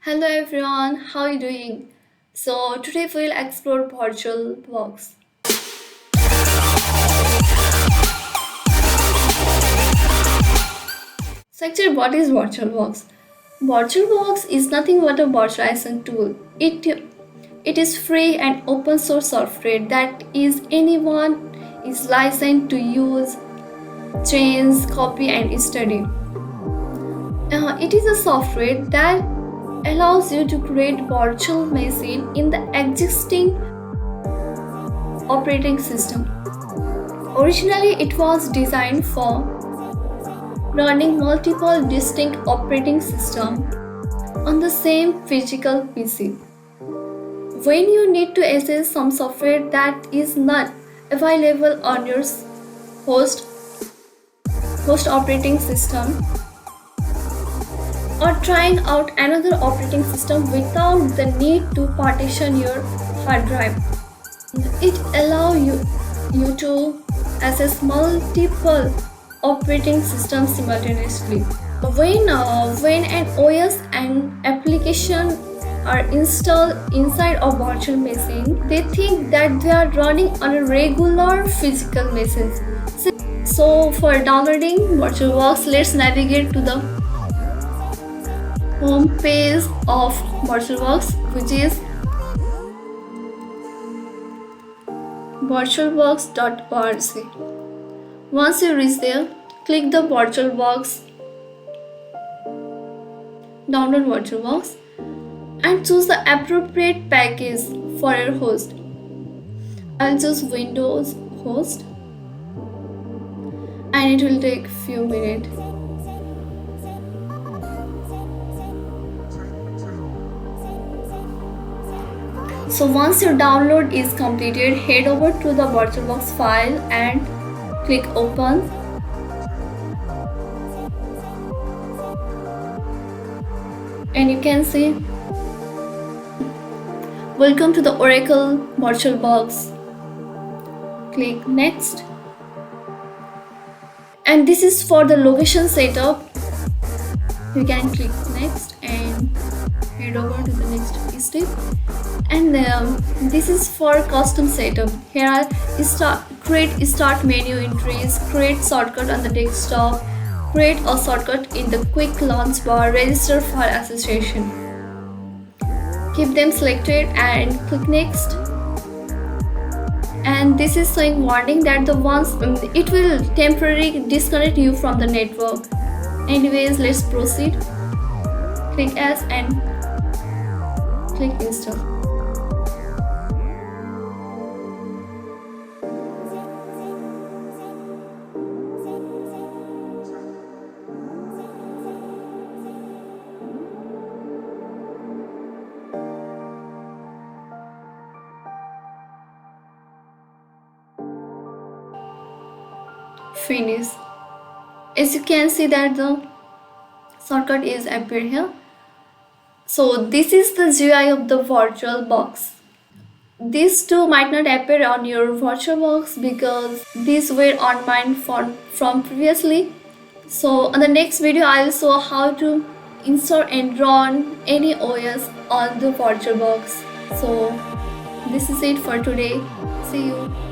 Hello everyone, how are you doing? So today we'll explore virtualbox. So actually what is virtualbox? Virtualbox is nothing but a virtualization tool. It is free and open source software that is anyone is licensed to use, change, copy and study. It is a software that allows you to create virtual machine in the existing operating system. Originally, it was designed for running multiple distinct operating systems on the same physical PC. When you need to access some software that is not available on your host, host operating system, or trying out another operating system without the need to partition your hard drive. It allows you to access multiple operating systems simultaneously. When an OS and application are installed inside a virtual machine, they think that they are running on a regular physical machine. So for downloading VirtualBox, let's navigate to the home page of VirtualBox, which is virtualbox.org. Once you reach there, click the VirtualBox, download VirtualBox, and choose the appropriate package for your host. I'll choose Windows host, and it will take few minutes. So once your download is completed, head over to the VirtualBox file and click open. And you can see, welcome to the Oracle VirtualBox. Click next. And this is for the location setup. You can click next and head over to the next step. And this is for custom setup. Here are create start menu entries, create shortcut on the desktop, create a shortcut in the quick launch bar, register file association. Keep them selected and click next. And this is showing warning that it will temporarily disconnect you from the network. Anyways, let's proceed. Click as and click install. Finish. As you can see that the shortcut is appeared here. So this is the GUI of the VirtualBox. These two might not appear on your VirtualBox because these were on mine from previously. So on the next video I will show how to install and run any OS on the VirtualBox. So this is it for today. See you.